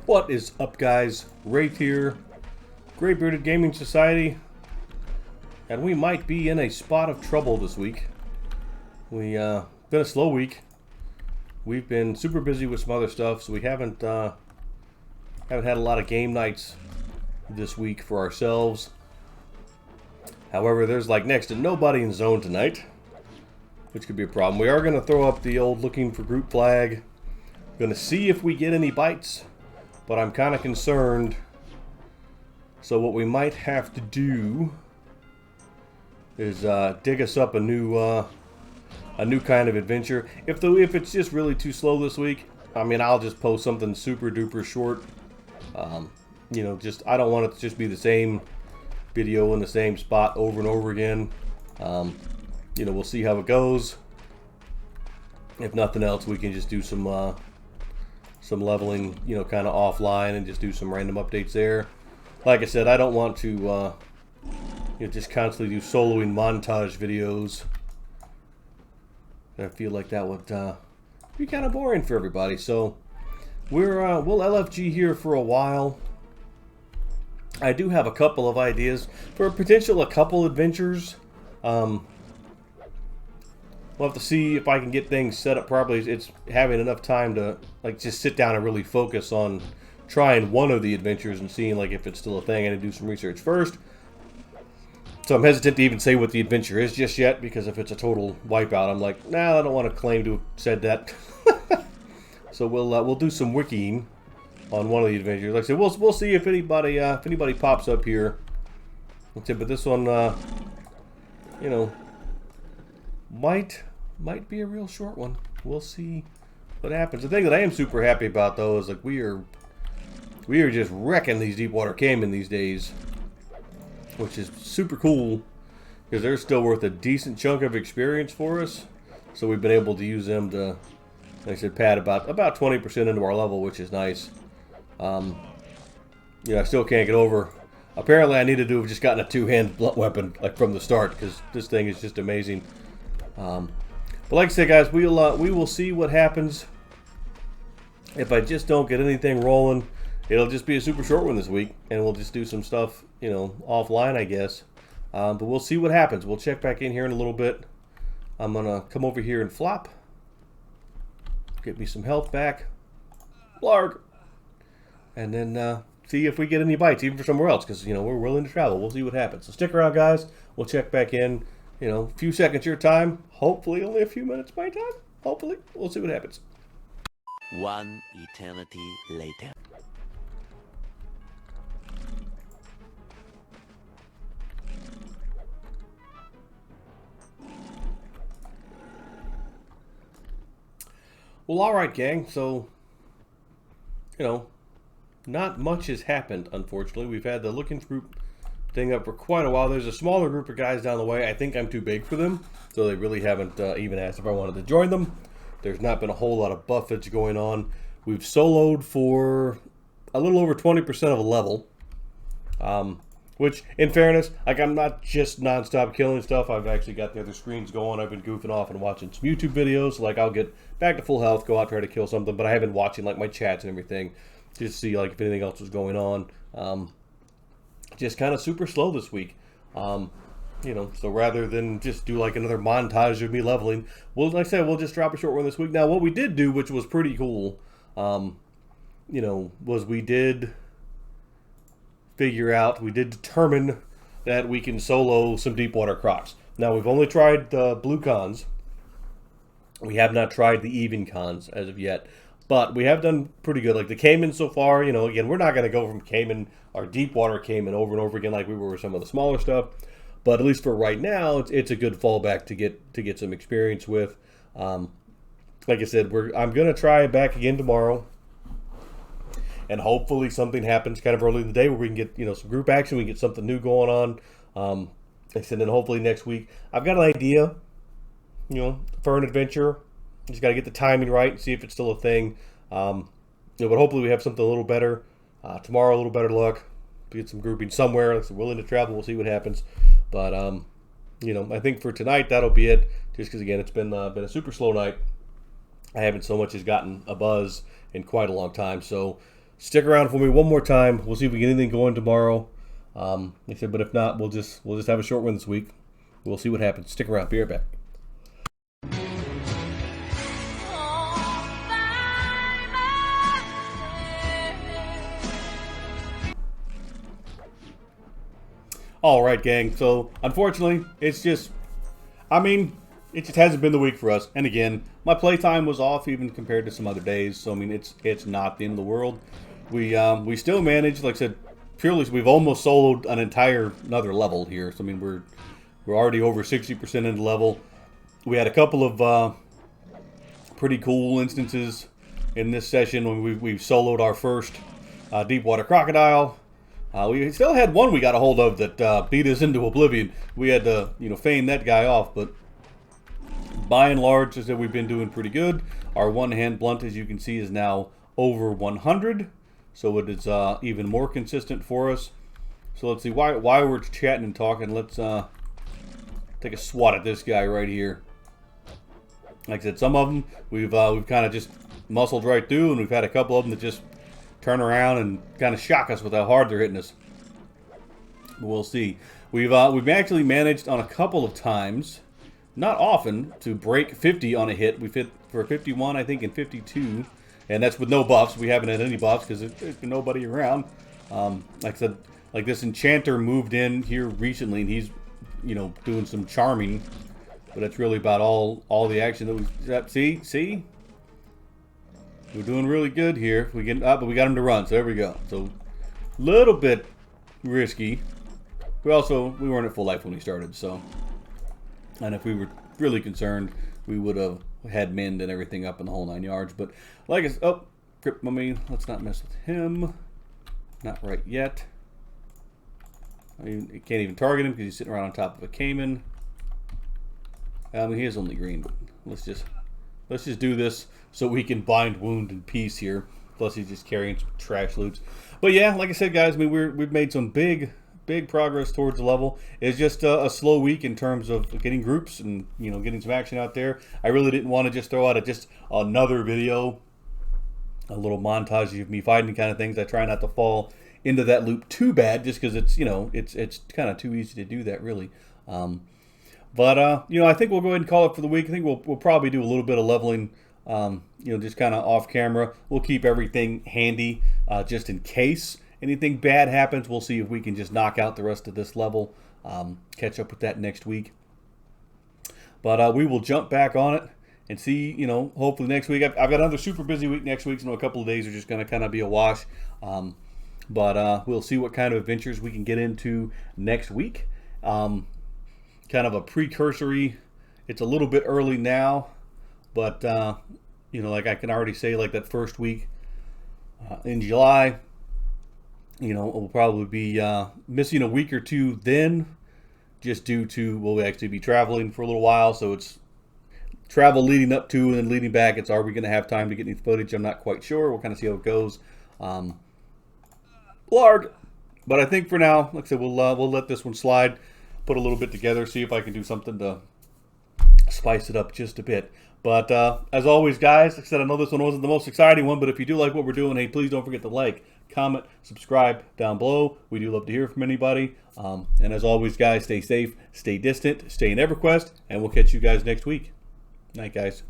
What is up, guys? Wraith here, Gray Bearded Gaming Society, and we might be in a spot of trouble this week. Been a slow week. We've been super busy with some other stuff, so we haven't had a lot of game nights this week for ourselves. However, there's like next to nobody in zone tonight, which could be a problem. We are going to throw up the old looking for group flag. Going to see if we get any bites, but I'm kind of concerned. So what we might have to do is dig us up a new kind of adventure. If it's just really too slow this week, I mean, I'll just post something super duper short. You know, I don't want it to just be the same video in the same spot over and over again. You know, we'll see how it goes. If nothing else, we can just do some leveling, you know, kind of offline and just do some random updates there. Like I said, I don't want to, you know, just constantly do soloing montage videos. I feel like that would be kind of boring for everybody. So we'll LFG here for a while. I do have a couple of ideas for a couple adventures. We'll have to see if I can get things set up properly. It's having enough time to like just sit down and really focus on trying one of the adventures and seeing like if it's still a thing. I need to do some research first. So I'm hesitant to even say what the adventure is just yet, because if it's a total wipeout, I'm like, nah, I don't want to claim to have said that. So we'll do some wikiing on one of the adventures. Like I said, we'll see if anybody pops up here. But this one, you know, might be a real short one. We'll see what happens. The thing that I am super happy about, though, is like we are just wrecking these deep water caiman these days, which is super cool because they're still worth a decent chunk of experience for us. So we've been able to use them to, like I said, pad about 20% into our level, which is nice. You know, I still can't get over. Apparently, I needed to have just gotten a two-hand blunt weapon like from the start, because this thing is just amazing. But like I said, guys, we will see what happens. If I just don't get anything rolling, it'll just be a super short one this week, and we'll just do some stuff, you know, offline, I guess. But we'll see what happens. We'll check back in here in a little bit. I'm gonna come over here and flop, get me some health back, blarg, and then see if we get any bites, even for somewhere else, because, you know, we're willing to travel. We'll see what happens. So stick around, guys. We'll check back in. You know, a few seconds your time. Hopefully only a few minutes my time. Hopefully. We'll see what happens. One eternity later. Well, alright, gang. So, you know, not much has happened, unfortunately. We've had the looking group thing up for quite a while. There's a smaller group of guys down the way. I think I'm too big for them, so they really haven't even asked if I wanted to join them. There's not been a whole lot of buffage going on. We've soloed for a little over 20% of a level, which, in fairness, like, I'm not just non-stop killing stuff. I've actually got the other screens going. I've been goofing off and watching some YouTube videos. So, like, I'll get back to full health, go out, try to kill something, but I have been watching like my chats and everything just to see like if anything else was going on. Just kind of super slow this week. You know, so rather than just do like another montage of me leveling, well, like I said, we'll just drop a short one this week. Now, what we did do, which was pretty cool, you know, was we did determine that we can solo some deep water crocs. Now, we've only tried the blue cons. We have not tried the even cons as of yet. But we have done pretty good. Like the caiman so far, you know, again, we're not going to go from caiman, our deep water caiman, over and over again like we were with some of the smaller stuff. But at least for right now, it's a good fallback to get some experience with. Like I said, I'm going to try it back again tomorrow. And hopefully something happens kind of early in the day where we can get, you know, some group action. We can get something new going on. Like I said, then hopefully next week, I've got an idea, you know, for an adventure. Just got to get the timing right and see if it's still a thing. You know, but hopefully we have something a little better. Tomorrow, a little better luck. Get some grouping somewhere. If we're willing to travel, we'll see what happens. But, you know, I think for tonight, that'll be it. Just because, again, it's been a super slow night. I haven't so much as gotten a buzz in quite a long time. So stick around for me one more time. We'll see if we get anything going tomorrow. Like I said, but if not, we'll just have a short one this week. We'll see what happens. Stick around. Be right back. All right, gang. So unfortunately, it's just, I mean, it just hasn't been the week for us. And again, my playtime was off even compared to some other days. So I mean, it's not the end of the world. We still managed, like I said, purely we've almost soloed another level here. So I mean, we're already over 60% in the level. We had a couple of pretty cool instances in this session when we soloed our first deepwater crocodile. We still had one we got a hold of that beat us into oblivion. We had to, feign that guy off, but by and large, as I said, we've been doing pretty good. Our one-hand blunt, as you can see, is now over 100, so it is even more consistent for us. So let's see, why we're chatting and talking, let's take a swat at this guy right here. Like I said, some of them we've kind of just muscled right through, and we've had a couple of them that just turn around and kind of shock us with how hard they're hitting us. We'll see. We've actually managed on a couple of times, not often, to break 50 on a hit. We've hit for 51, I think, and 52, and that's with no buffs. We haven't had any buffs because there's been nobody around. Like I said, like this enchanter moved in here recently, and he's, doing some charming, but that's really about all the action that we see. We're doing really good here. We get up, but we got him to run. So there we go. So a little bit risky. We weren't at full life when we started. So, and if we were really concerned, we would have had mend and everything up in the whole 9 yards. But like I said, Crypt Mummy, let's not mess with him. Not right yet. I mean, you can't even target him because he's sitting around on top of a caiman. I mean, he is only green, but let's just do this so we can bind wound in peace here. Plus, he's just carrying some trash loots. But yeah, like I said, guys, I mean, we've made some big progress towards the level. It's just a slow week in terms of getting groups and getting some action out there. I really didn't want to just throw out just another video, a little montage of me fighting kind of things. I try not to fall into that loop too bad, just because it's it's kind of too easy to do that, really. But I think we'll go ahead and call it for the week. I think we'll probably do a little bit of leveling, just kind of off camera. We'll keep everything handy just in case anything bad happens. We'll see if we can just knock out the rest of this level. Catch up with that next week. But we will jump back on it and see, hopefully next week. I've got another super busy week next week, so a couple of days are just going to kind of be a wash. But we'll see what kind of adventures we can get into next week. Kind of a precursory. It's a little bit early now, but like I can already say, like that first week in July, we'll probably be missing a week or two then, just due to we'll actually be traveling for a little while. So it's travel leading up to and then leading back. It's, are we going to have time to get any footage? I'm not quite sure. We'll kind of see how it goes. But I think for now, like I said, we'll let this one slide. Put a little bit together, see if I can do something to spice it up just a bit. But as always, guys, like I said, I know this one wasn't the most exciting one, but if you do like what we're doing, hey, please don't forget to like, comment, subscribe down below. We do love to hear from anybody. And as always, guys, stay safe, stay distant, stay in EverQuest, and we'll catch you guys next week. Night, guys.